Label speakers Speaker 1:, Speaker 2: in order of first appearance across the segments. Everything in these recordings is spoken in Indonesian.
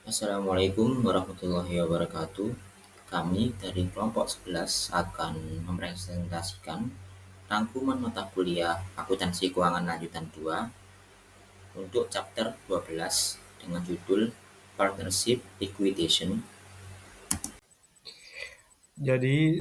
Speaker 1: Assalamualaikum warahmatullahi wabarakatuh. Kami dari kelompok 11 akan mempresentasikan rangkuman mata kuliah Akuntansi Keuangan Lanjutan 2 untuk chapter 12 dengan judul Partnership Liquidation.
Speaker 2: Jadi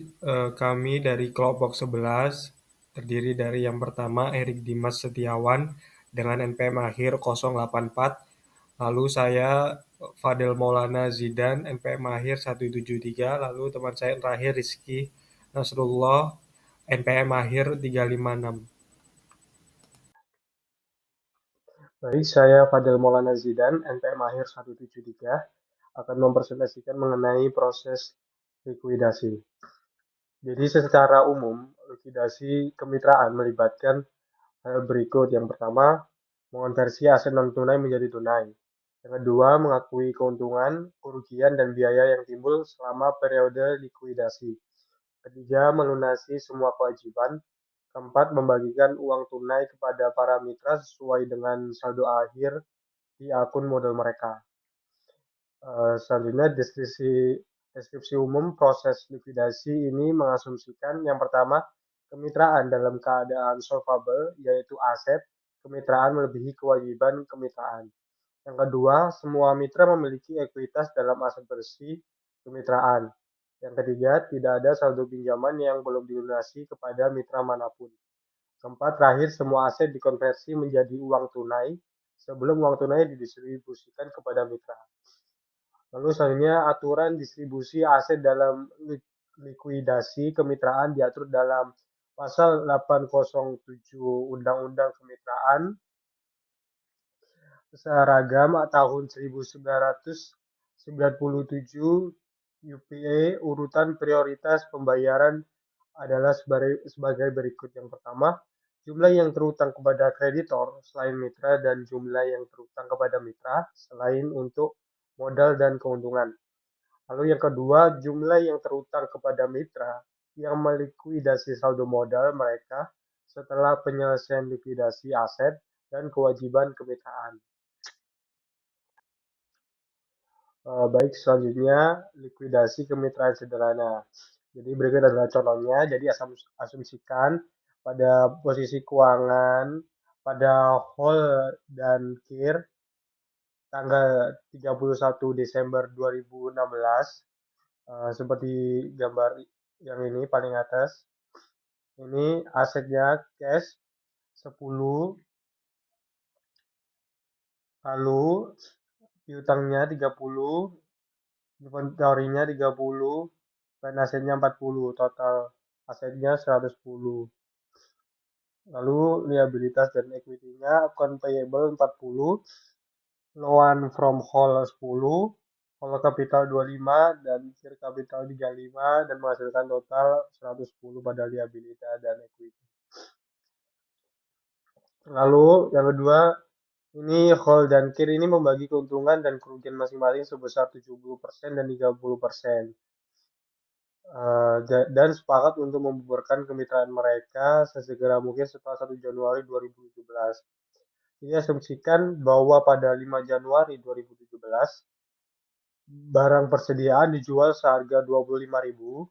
Speaker 2: kami dari kelompok 11 terdiri dari yang pertama Erik Dimas Setiawan dengan NPM akhir 084, lalu saya Fadel Maulana Zidan NPM akhir 173, lalu teman saya yang terakhir Rizky Nasrullah NPM akhir 356.
Speaker 3: Baik, saya Fadel Maulana Zidan, NPM akhir 173, akan mempresentasikan mengenai proses likuidasi. Jadi secara umum, likuidasi kemitraan melibatkan hal berikut. Yang pertama, mengonversi aset non-tunai menjadi tunai. Yang kedua, mengakui keuntungan, kerugian, dan biaya yang timbul selama periode likuidasi. Ketiga, melunasi semua kewajiban. Keempat, membagikan uang tunai kepada para mitra sesuai dengan saldo akhir di akun modal mereka. Selanjutnya, deskripsi umum proses likuidasi ini mengasumsikan yang pertama, kemitraan dalam keadaan solvable, yaitu aset kemitraan melebihi kewajiban kemitraan. Yang kedua, semua mitra memiliki ekuitas dalam aset bersih kemitraan. Yang ketiga, tidak ada saldo pinjaman yang belum dilunasi kepada mitra manapun. Keempat, terakhir, semua aset dikonversi menjadi uang tunai sebelum uang tunai didistribusikan kepada mitra. Lalu selanjutnya, aturan distribusi aset dalam likuidasi kemitraan diatur dalam Pasal 807 Undang-Undang Kemitraan seragam tahun 1997 UPA. Urutan prioritas pembayaran adalah sebagai berikut. Yang pertama, jumlah yang terutang kepada kreditor selain mitra dan jumlah yang terutang kepada mitra selain untuk modal dan keuntungan. Lalu yang kedua, jumlah yang terutang kepada mitra yang melikuidasi saldo modal mereka setelah penyelesaian likuidasi aset dan kewajiban kemitraan. Baik, selanjutnya likuidasi kemitraan sederhana. Jadi berikut adalah contohnya. Jadi asumsikan pada posisi keuangan pada whole dan KIR tanggal 31 Desember 2016, seperti gambar yang ini paling atas. Ini asetnya cash 10, lalu piutangnya 30, inventory-nya 30, dan asetnya 40, total asetnya 110. Lalu liabilitas dan equity-nya account payable 40, loan from whole 10, whole capital 25, dan share capital 35, dan menghasilkan total 110 pada liabilitas dan equity. Lalu yang kedua, ini whole dan KIR ini membagi keuntungan dan kerugian masing-masing sebesar 70% dan 30%. Dan sepakat untuk membubarkan kemitraan mereka sesegera mungkin setelah 1 Januari 2017. Ini asumsikan bahwa pada 5 Januari 2017, barang persediaan dijual seharga 25.000,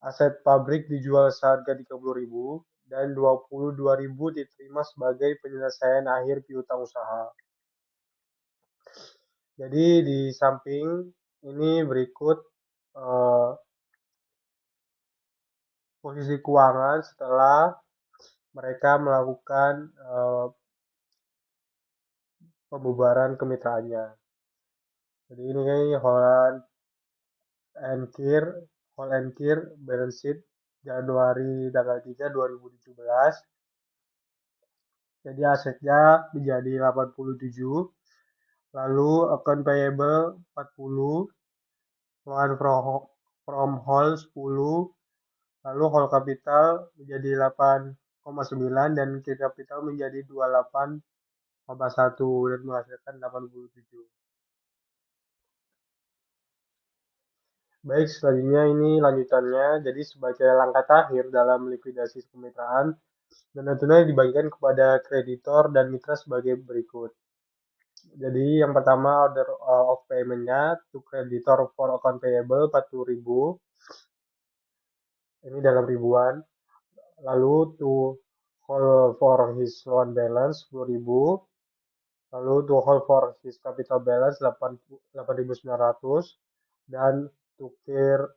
Speaker 3: aset pabrik dijual seharga 30.000, dan 22.000 diterima sebagai penyelesaian akhir piutang usaha. Jadi di samping ini berikut posisi keuangan setelah mereka melakukan pembubaran kemitraannya. Jadi ini whole and KIR balance sheet Januari tanggal 3 2017. Jadi asetnya menjadi 87, lalu account payable 40, loan from whole 10, lalu whole capital menjadi 8,9 dan share capital menjadi 28,1 dan menghasilkan 87. Baik, selanjutnya ini lanjutannya. Jadi sebagai langkah terakhir dalam likuidasi kemitraan, dana tunai dibagikan kepada kreditor dan mitra sebagai berikut. Jadi yang pertama order of payment-nya to creditor for account payable 40.000, ini dalam ribuan. Lalu to hold for his loan balance 10.000. Lalu to hold for his capital balance 8.900 dan to care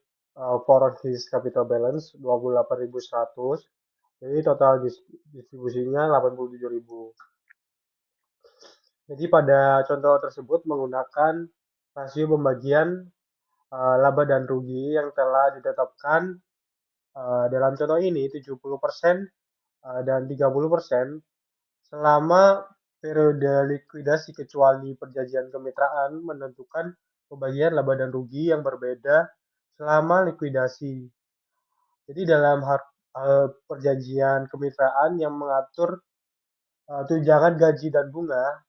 Speaker 3: for his capital balance 28.100. Jadi total distribusinya 87.000. Jadi pada contoh tersebut menggunakan rasio pembagian laba dan rugi yang telah ditetapkan dalam contoh ini 70% dan 30% selama periode likuidasi kecuali perjanjian kemitraan menentukan pembagian laba dan rugi yang berbeda selama likuidasi. Jadi dalam hal perjanjian kemitraan yang mengatur tunjangan gaji dan bunga,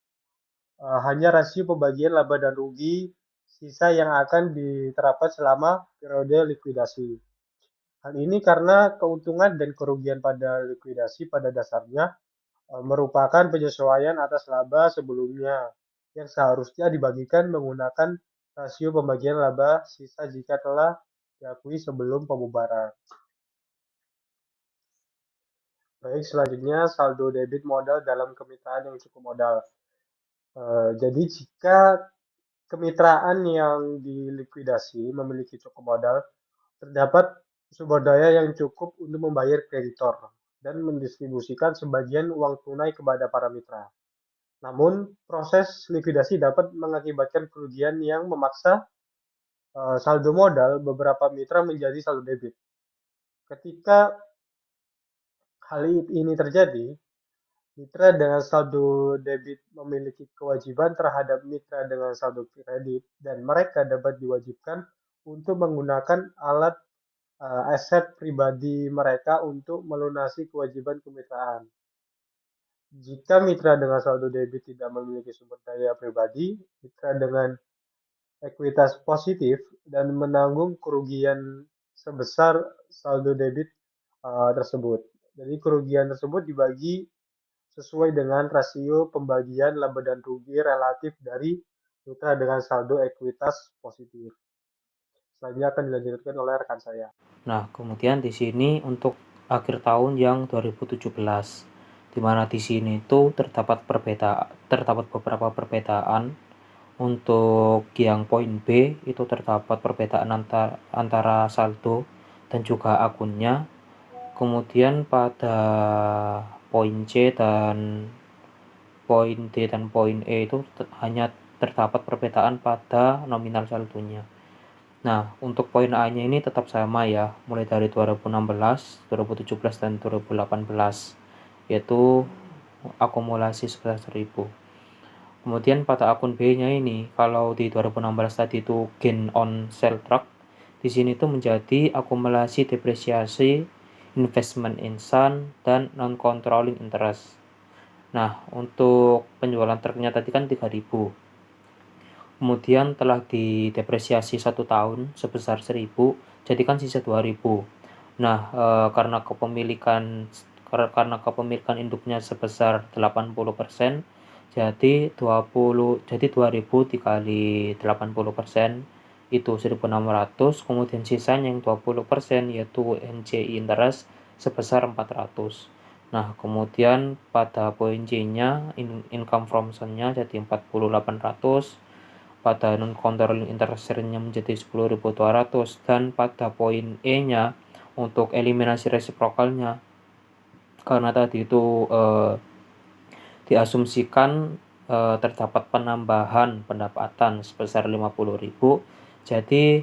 Speaker 3: hanya rasio pembagian laba dan rugi sisa yang akan diterapkan selama periode likuidasi. Hal ini karena keuntungan dan kerugian pada likuidasi pada dasarnya merupakan penyesuaian atas laba sebelumnya yang seharusnya dibagikan menggunakan rasio pembagian laba sisa jika telah diakui sebelum pembubaran. Baik, selanjutnya saldo debit modal dalam kemitraan yang cukup modal. Jadi jika kemitraan yang dilikuidasi memiliki cukup modal, terdapat sumber daya yang cukup untuk membayar kreditor dan mendistribusikan sebagian uang tunai kepada para mitra. Namun, proses likuidasi dapat mengakibatkan kerugian yang memaksa saldo modal beberapa mitra menjadi saldo debit. Ketika hal ini terjadi, mitra dengan saldo debit memiliki kewajiban terhadap mitra dengan saldo kredit dan mereka dapat diwajibkan untuk menggunakan aset pribadi mereka untuk melunasi kewajiban kemitraan. Jika mitra dengan saldo debit tidak memiliki sumber daya pribadi, mitra dengan ekuitas positif dan menanggung kerugian sebesar saldo debit tersebut. Jadi kerugian tersebut dibagi sesuai dengan rasio pembagian laba dan rugi relatif dari mitra dengan saldo ekuitas positif. Selanjutnya akan dilanjutkan oleh rekan saya.
Speaker 4: Nah, kemudian di sini untuk akhir tahun yang 2017, di mana di sini itu terdapat beberapa perbedaan. Untuk yang poin B itu terdapat perbedaan antara saldo dan juga akunnya. Kemudian pada poin C dan poin D dan poin E itu hanya terdapat perbedaan pada nominal saldonya. Nah, untuk poin A-nya ini tetap sama ya, mulai dari 2016, 2017, dan 2018, yaitu akumulasi sebesar 1.000. Kemudian pada akun B-nya ini, kalau di 2016 tadi itu gain on sell truck, di sini itu menjadi akumulasi depresiasi, investment in sun, dan non-controlling interest. Nah, untuk penjualan truknya tadi kan 3.000. Kemudian telah didepresiasi 1 tahun sebesar 1.000, jadi kan sisa 2.000. Nah, karena kepemilikan induknya sebesar 80%, jadi 2.000 dikali 80% itu 1.600, kemudian sisanya yang 20% yaitu NCI interest sebesar 400. Nah, kemudian pada poin C-nya income from sun-nya jadi 4.800, pada non-controlling interest nya menjadi 10.200, dan pada poin E-nya untuk eliminasi resiprokalnya, karena tadi itu diasumsikan terdapat penambahan pendapatan sebesar 50.000. Jadi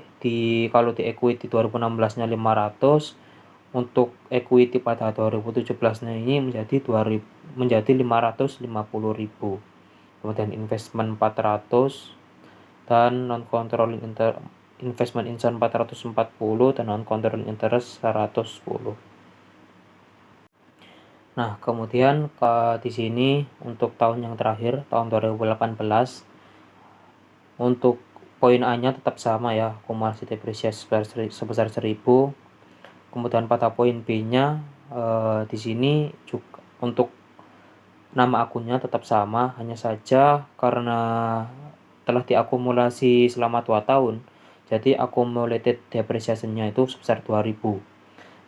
Speaker 4: kalau di equity 2016-nya 500, untuk equity pada 2017-nya ini menjadi 550.000. Kemudian investment 400 dan non-controlling investment insan 440 dan non-controlling interest 110. Nah, kemudian di sini untuk tahun yang terakhir, tahun 2018, untuk poin A-nya tetap sama ya, akumulasi depresiasi sebesar 1.000. Kemudian pada poin B-nya di sini juga untuk nama akunnya tetap sama, hanya saja karena telah diakumulasi selama 2 tahun, jadi accumulated depreciation-nya itu sebesar 2.000.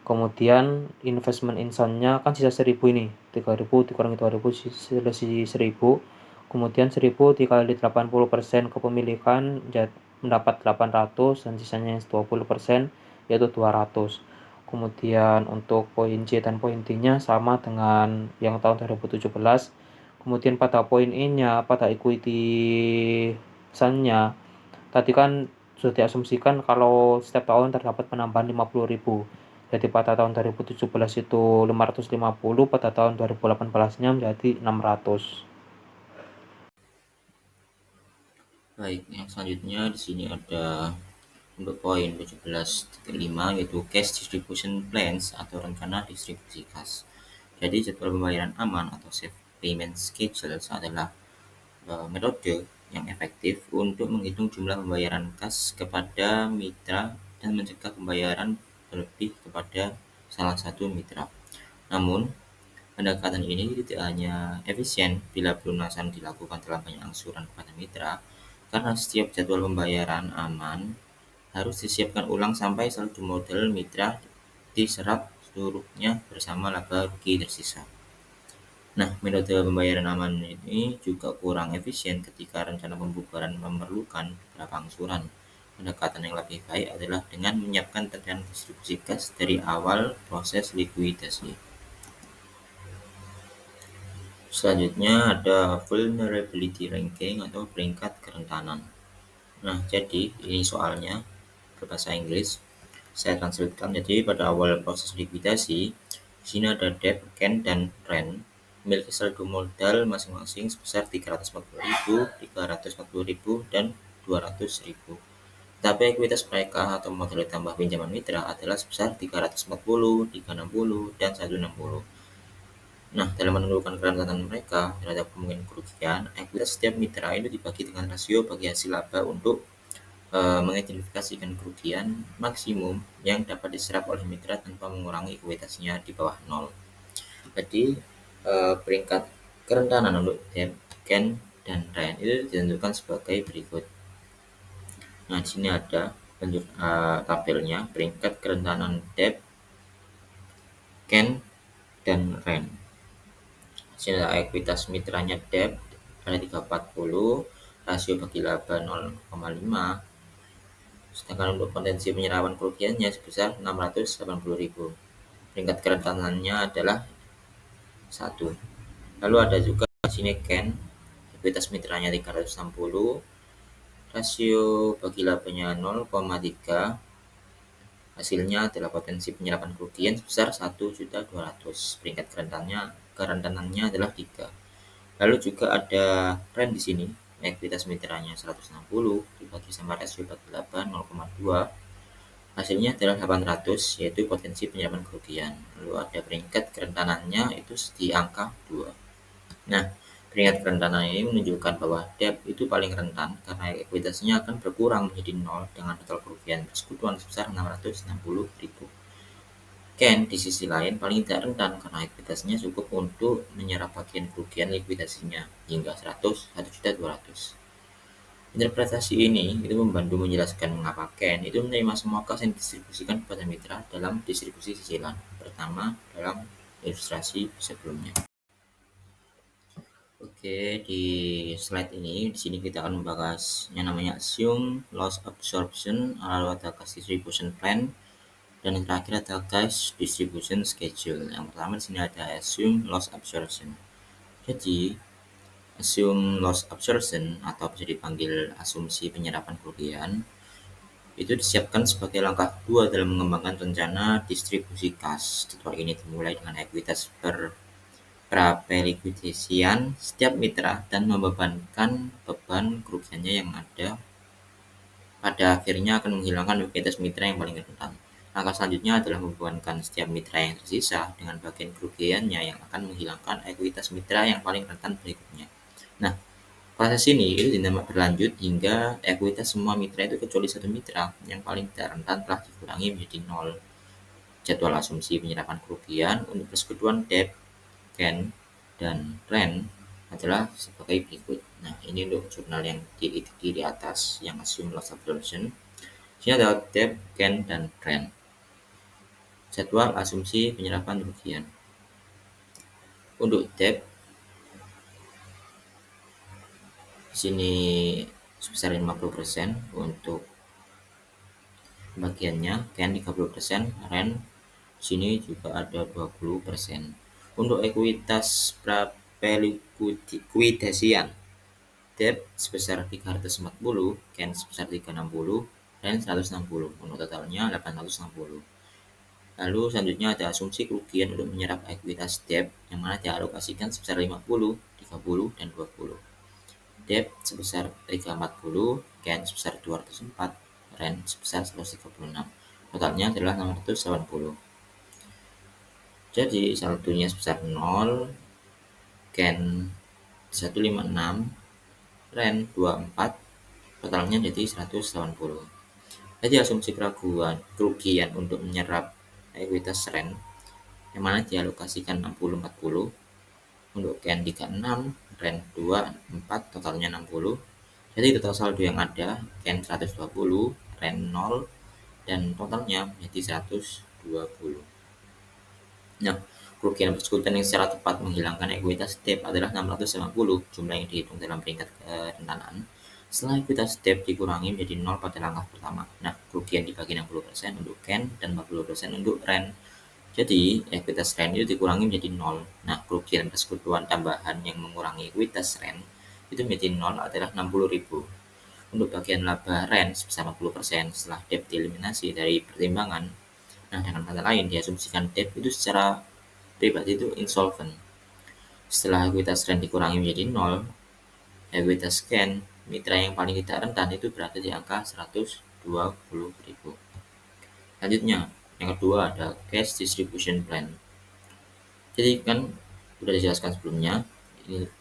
Speaker 4: Kemudian investment income-nya kan sisa 1.000 ini, 3.000 dikurangi 2.000 sisa 1.000. Kemudian 1.000 dikali 80% kepemilikan mendapat 800 dan sisanya 20% yaitu 200. Kemudian untuk poin C dan poin D-nya sama dengan yang tahun 2017. Kemudian pada poin E-nya, pada equity sum-nya, tadi kan sudah diasumsikan kalau setiap tahun terdapat penambahan 50.000. Jadi pada tahun 2017 itu 550, pada tahun 2018-nya menjadi 600.
Speaker 1: Baik, yang selanjutnya di sini ada untuk poin 17.5 yaitu cash distribution plans atau rencana distribusi kas. Jadi jadwal pembayaran aman atau safe payment schedules adalah metode yang efektif untuk menghitung jumlah pembayaran kas kepada mitra dan mencegah pembayaran berlebih kepada salah satu mitra. Namun, pendekatan ini tidak hanya efisien bila pelunasan dilakukan dalam banyak angsuran kepada mitra, karena setiap jadwal pembayaran aman harus disiapkan ulang sampai saldo modal mitra diserap seluruhnya bersama laba rugi tersisa. Nah, metode pembayaran aman ini juga kurang efisien ketika rencana pembubaran memerlukan beberapa angsuran. Pendekatan yang lebih baik adalah dengan menyiapkan rencana distribusi kas dari awal proses likuidasi. Selanjutnya ada vulnerability ranking atau peringkat kerentanan. Nah, jadi ini soalnya berbahasa Inggris. Saya translatekan. Jadi pada awal proses likuidasi, di sini ada debt, can, dan rent memiliki saldo modal masing-masing sebesar 340.000, 340.000, dan 200.000. Tapi ekuitas mereka atau modal tambah pinjaman mitra adalah sebesar 340, 360, dan 160. Nah, dalam menentukan kerentanan mereka terhadap kemungkinan kerugian, ekuitas setiap mitra itu dibagi dengan rasio bagi hasil laba untuk mengidentifikasikan kerugian maksimum yang dapat diserap oleh mitra tanpa mengurangi ekuitasnya di bawah 0. Jadi peringkat kerentanan untuk debt, can, dan rent itu ditentukan sebagai berikut. Nah, di sini ada tabelnya peringkat kerentanan debt, can, dan rent. Hasil ekuitas mitranya debt ada 340, rasio bagi laba 0,5, sedangkan untuk potensi penyerapan kerugiannya sebesar 680.000. Peringkat kerentanannya adalah 1. Lalu ada juga di sini can, ekuitas mitranya 360, rasio bagi labanya 0,3, hasilnya adalah potensi penyerapan kerugian sebesar 1.200.000. Peringkat kerentanannya adalah 3. Lalu juga ada rent di sini, ekuitas mitranya 160 dibagi sama rasio bagi laba 0,2, hasilnya adalah 800, yaitu potensi penyerapan kerugian. Lalu ada peringkat kerentanannya itu di angka 2. Nah, peringkat kerentanan ini menunjukkan bahwa debt itu paling rentan karena ekuitasnya akan berkurang menjadi 0 dengan total kerugian persekutuan sebesar 660.000. Can di sisi lain paling tidak rentan karena ekuitasnya cukup untuk menyerap bagian kerugian likuidasinya hingga 100.200. Interpretasi ini itu membantu menjelaskan mengapa Can itu menerima semua kas yang didistribusikan kepada mitra dalam distribusi cicilan pertama dalam ilustrasi sebelumnya. Oke, di slide ini di sini kita akan membahas yang namanya assume loss absorption, lalu ada cash distribution plan, dan yang terakhir ada cash distribution schedule. Yang pertama di sini ada assume loss absorption. Jadi assume loss absorption atau bisa dipanggil asumsi penyerapan kerugian itu disiapkan sebagai langkah kedua dalam mengembangkan rencana distribusi kas. Jadwal ini dimulai dengan ekuitas pra-likuidasian setiap mitra dan membebankan beban kerugiannya yang ada pada akhirnya akan menghilangkan ekuitas mitra yang paling rentan. Langkah selanjutnya adalah membebankan setiap mitra yang tersisa dengan bagian kerugiannya yang akan menghilangkan ekuitas mitra yang paling rentan berikutnya. Nah, proses ini itu berlanjut hingga ekuitas semua mitra itu kecuali satu mitra yang paling tidak rentan telah dikurangi menjadi 0. Jadwal asumsi penyerapan kerugian untuk persekutuan debt, can, dan REN adalah sebagai berikut. Nah, ini untuk jurnal yang di kiri atas yang assume loss absorption. Sini ada debt, can, dan REN. Jadwal asumsi penyerapan kerugian. Untuk debt di sini sebesar 50%, untuk bagiannya can 30%, REN sini juga ada 20%. Untuk ekuitas prapelikuidasian, debt sebesar 340, can sebesar 360, REN 160, untuk totalnya 860. Lalu selanjutnya ada asumsi kerugian untuk menyerap ekuitas debt yang mana dialokasikan sebesar 50, 30, dan 20. Debt sebesar 340, can sebesar 204, REN sebesar 136. Totalnya adalah 680. Jadi saldonya sebesar 0, can 156, REN 24, totalnya jadi 180. Jadi asumsi kerugian untuk menyerap ekuitas REN yang mana dialokasikan 60-40, untuk can 36, REN 24, totalnya 60. Jadi total saldo yang ada can 120, REN 0, dan totalnya menjadi 120. Nah, kerugian bersekutuan yang secara tepat menghilangkan ekuitas debt adalah 690, jumlah yang dihitung dalam peringkat kerentanan. Setelah ekuitas debt dikurangi menjadi 0 pada langkah pertama. Nah, kerugian dibagi 60% untuk can dan 40% untuk REN. Jadi, ekuitas REN itu dikurangi menjadi 0. Nah, kerugian persekutuan tambahan yang mengurangi ekuitas REN itu menjadi 0 adalah 60.000. Untuk bagian laba REN sebesar 40% setelah debt dieliminasi dari pertimbangan. Nah, dengan kata lain, diasumsikan debt itu secara pribadi itu insolvent. Setelah ekuitas REN dikurangi menjadi 0, ekuitas can mitra yang paling tidak rentan itu berada di angka 120.000. Selanjutnya, yang kedua ada cash distribution plan. Jadi kan sudah dijelaskan sebelumnya,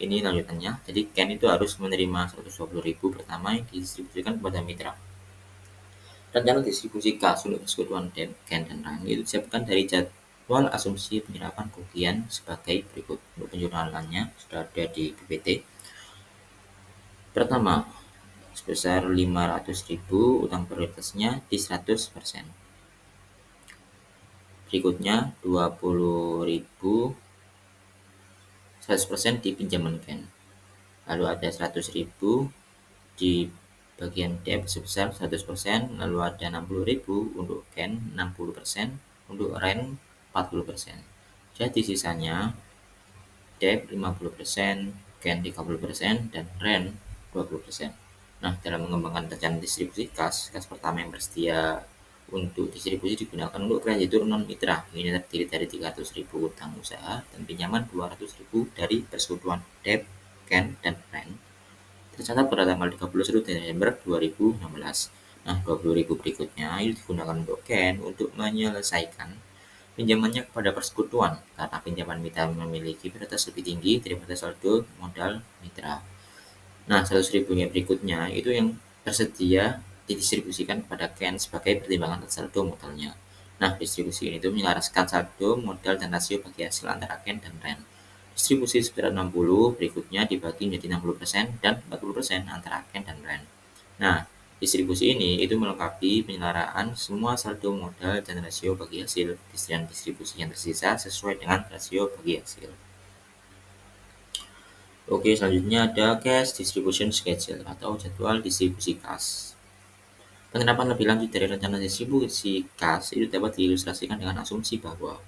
Speaker 1: ini lanjutannya. Jadi can itu harus menerima 120.000 pertama yang didistribusikan kepada mitra. Rencana distribusi kas untuk persekutuan debt, can, dan REN itu disiapkan dari jadwal asumsi penyerapan kerugian sebagai berikut. Untuk penjurnalannya sudah ada di PPT. Pertama, sebesar 500.000 utang prioritasnya di 100%. Berikutnya 20.000 100% di pinjaman can. Lalu ada 100.000 di bagian debt sebesar 100%, lalu ada 60.000 untuk can, 60%, untuk REN 40%. Jadi sisanya debt 50%, can 30%, dan REN 20%. Nah, dalam mengembangkan rencana distribusi kas pertama yang bersedia untuk distribusi digunakan untuk kreditur non mitra. Ini terdiri dari 300.000 utang usaha dan pinjaman 200.000 dari persekutuan debt, can, dan REN. Tercatat pada tanggal 31 Desember 2016. Nah, 20.000 berikutnya itu digunakan untuk can untuk menyelesaikan pinjamannya kepada persekutuan karena pinjaman mitra memiliki prioritas lebih tinggi daripada saldo modal mitra. Nah, 100.000-nya berikutnya itu yang tersedia didistribusikan kepada can sebagai pertimbangan atas saldo modalnya. Nah, distribusi ini itu menyelaraskan saldo modal dan rasio bagi hasil antara can dan REN. Distribusi sebesar 60 berikutnya dibagi menjadi 60% dan 40% antara can dan REN. Nah, distribusi ini itu melengkapi penyelaraan semua saldo modal dan rasio bagi hasil dan distribusi yang tersisa sesuai dengan rasio bagi hasil. Oke, selanjutnya ada cash distribution schedule atau jadwal distribusi kas. Penerapan lebih lanjut dari rencana distribusi kas itu dapat diilustrasikan dengan asumsi bahwa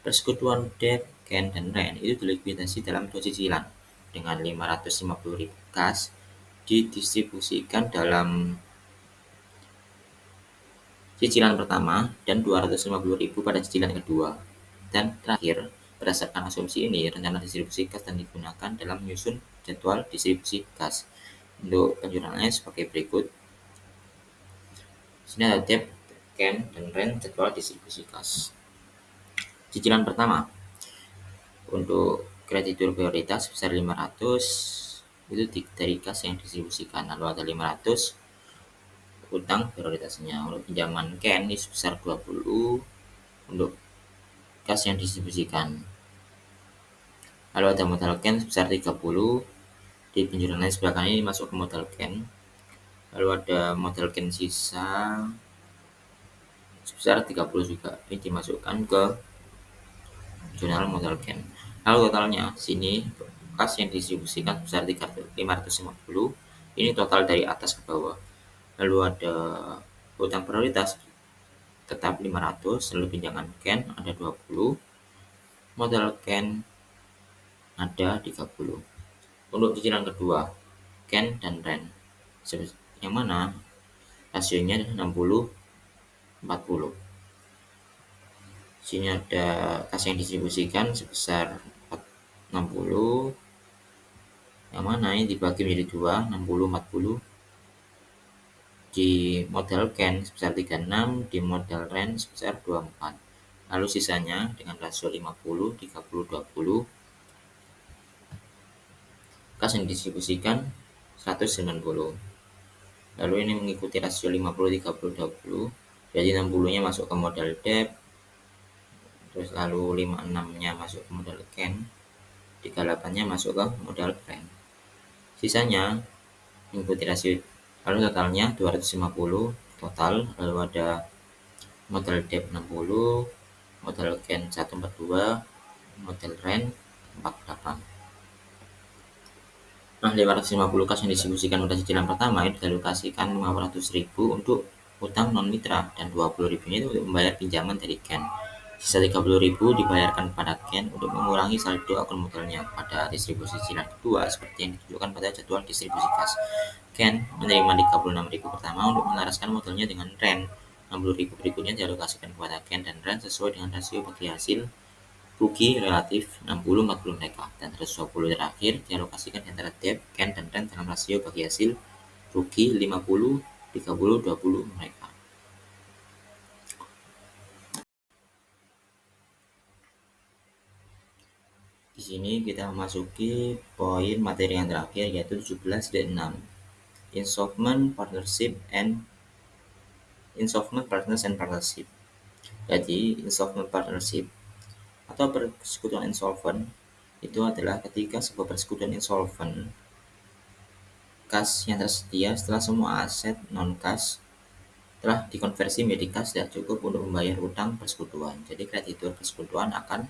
Speaker 1: persekutuan debt, can, dan REN itu dilikuidasi dalam 2 cicilan dengan 550.000 kas didistribusikan dalam cicilan pertama dan 250.000 pada cicilan kedua. Dan terakhir, berdasarkan asumsi ini, rencana distribusi kas dan digunakan dalam menyusun jadwal distribusi kas. Untuk penjurnalannya sebagai berikut. Sini ada debt, can, dan REN jadwal distribusi kas. Cicilan pertama untuk kreditur prioritas sebesar 500 itu dari kas yang distribusikan, lalu ada 500 utang prioritasnya. Untuk pinjaman can ini sebesar 20 untuk kas yang distribusikan. Lalu ada modal Ken sebesar 30, di penjuran lain sebelah kanan ini masuk ke modal Ken. Lalu ada modal Ken sisa sebesar 30 juga, ini dimasukkan ke jurnal modal Ken. Lalu totalnya sini kas yang didistribusikan sebesar 550, ini total dari atas ke bawah. Lalu ada utang prioritas tetap 500, lalu pinjaman Ken ada 20, modal Ken ada 30. Untuk cicilan kedua, Ken dan Ren, yang mana rasionya 60-40. Sini ada kas yang distribusikan sebesar 60, yang mana ini dibagi menjadi 2, 60-40. Di modal Ken sebesar 36, di modal Ren sebesar 24. Lalu sisanya dengan rasio 50-30-20, kas yang didistribusikan 190. Lalu ini mengikuti rasio 50-30-20, jadi 60-nya masuk ke modal debt, terus lalu 56-nya masuk ke modal Ken, 38-nya masuk ke modal Ren. Sisanya mengikuti rasio, lalu totalnya 250 total. Lalu ada modal debt 60, modal Ken 142, modal Ren 48. Nah, 550 kas yang distribusikan pada cicilan pertama itu dialokasikan 500.000 untuk utang non mitra dan 20.000 itu untuk membayar pinjaman dari Ken. Sisa 30.000 dibayarkan pada Ken untuk mengurangi saldo akun modalnya. Pada distribusi cicilan kedua seperti yang ditunjukkan pada jadwal distribusi kas, Ken menerima 36.000 pertama untuk melaraskan modalnya dengan Ren. 60.000 berikutnya dialokasikan kepada Ken dan Ren sesuai dengan rasio bagi hasil rugi relatif 60-40 mereka, dan 120 terakhir dialokasikan di antara debt, Ken dan Ren dalam rasio bagi hasil rugi 50-30-20 mereka. Di sini kita memasuki poin materi yang terakhir, yaitu 17.6, Insolvent Partners and Partnership. Jadi insolvent partnership atau persekutuan insolvent itu adalah ketika sebuah persekutuan insolvent, kas yang tersedia setelah semua aset non-kas telah dikonversi menjadi kas tidak cukup untuk membayar utang persekutuan. Jadi kreditur persekutuan akan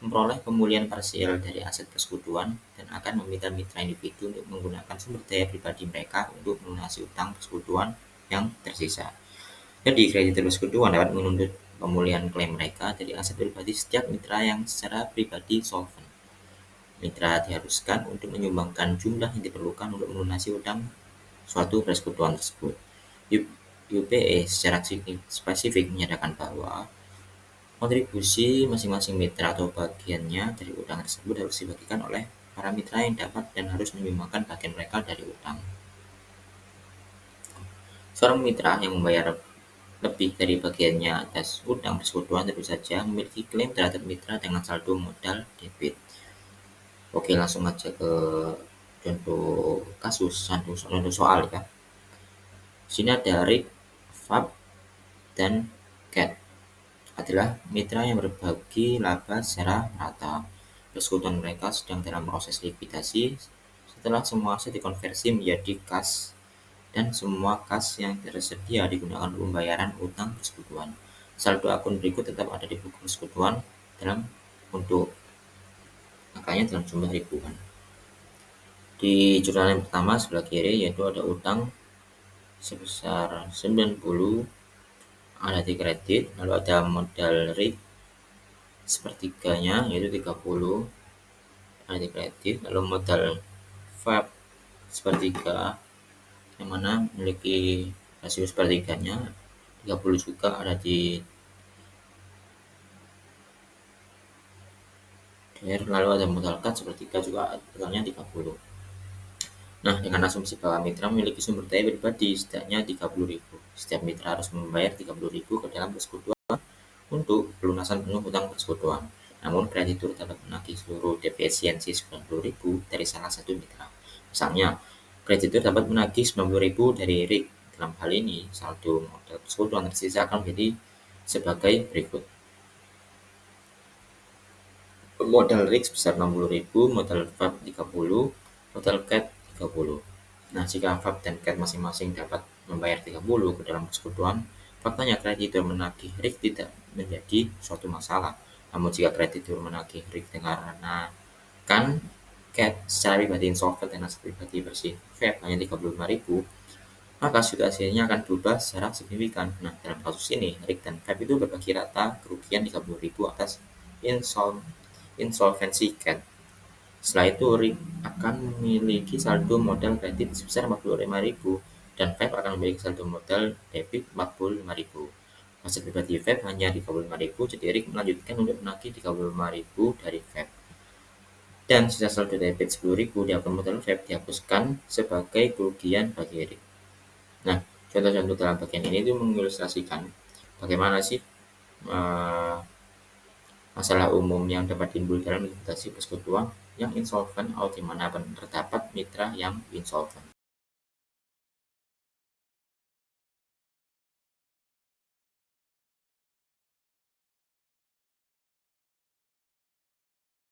Speaker 1: memperoleh pemulihan parsial dari aset persekutuan dan akan meminta mitra individu untuk menggunakan sumber daya pribadi mereka untuk melunasi utang persekutuan yang tersisa. Jadi kreditur persekutuan dapat menuntut pemulihan klaim mereka dari aset pribadi setiap mitra yang secara pribadi solvent. Mitra diharuskan untuk menyumbangkan jumlah yang diperlukan untuk melunasi utang suatu persekutuan tersebut. UPE secara spesifik menyatakan bahwa kontribusi masing-masing mitra atau bagiannya dari utang tersebut harus dibagikan oleh para mitra yang dapat dan harus menyumbangkan bagian mereka dari utang. Seorang mitra yang membayar lebih dari bagiannya atas utang persekutuan tentu saja memiliki klaim terhadap mitra dengan saldo modal debit. Oke, langsung aja ke contoh kasus, contoh soal ya. Sini ada Rick, Fab, dan Cat adalah mitra yang berbagi laba secara rata. Persekutuan mereka sedang dalam proses likuidasi setelah semua aset dikonversi menjadi kas dan semua kas yang tersedia digunakan untuk pembayaran utang persekutuan. Saldo akun berikut tetap ada di buku persekutuan dalam untuk angkanya dalam jumlah ribuan. Di jurnal yang pertama sebelah kiri yaitu ada utang sebesar 90, ada di kredit, lalu ada modal RIC sepertiganya yaitu 30, ada di kredit, lalu modal FAB sepertiga yang mana memiliki rasio sepertiganya 30 juga ada di DR, lalu ada modal CAD sepertiga juga totalnya 30. Nah, dengan asumsi bahwa mitra memiliki sumber daya pribadi setidaknya 30.000. Setiap mitra harus membayar 30.000 ke dalam persekutuan untuk pelunasan penuh utang persekutuan. Namun kreditur dapat menagih seluruh defisiensi 90.000 dari salah satu mitra. Misalnya, kreditur dapat menagih 90.000 dari RIC. Dalam hal ini, saldo modal persekutuan tersisa akan menjadi sebagai berikut. modal RIK sebesar 60.000, modal VAP 30, modal CAT 30. Nah, jika VAP dan CAT masing-masing dapat membayar 30 ke dalam persekutuan, faktanya kreditur menagih RIK tidak menjadi suatu masalah. Namun jika kreditur menagih RIK dikarenakan CAT secara pribadi insolvent dan nasabah pribadi bersih VAP hanya 35.000, maka situasinya akan berubah secara signifikan. Nah, dalam kasus ini, RIK dan VAP itu berbagi rata kerugian 30.000 atas insolvensi CAT. Setelah itu, RIK akan memiliki saldo modal kredit sebesar 45.000 dan VAP akan memiliki saldo modal debit 45.000. Nasabah pribadi VAP hanya 35.000, jadi RIK melanjutkan untuk menagih 35.000 dari VAP. Dan sisa saldo debit 10.000 di akun modal VAP dihapuskan sebagai kerugian bagi RIK. Nah, contoh-contoh dalam bagian ini itu mengilustrasikan bagaimana sih masalah umum yang dapat timbul dalam likuidasi persekutuan yang insolven atau di mana terdapat mitra yang insolven.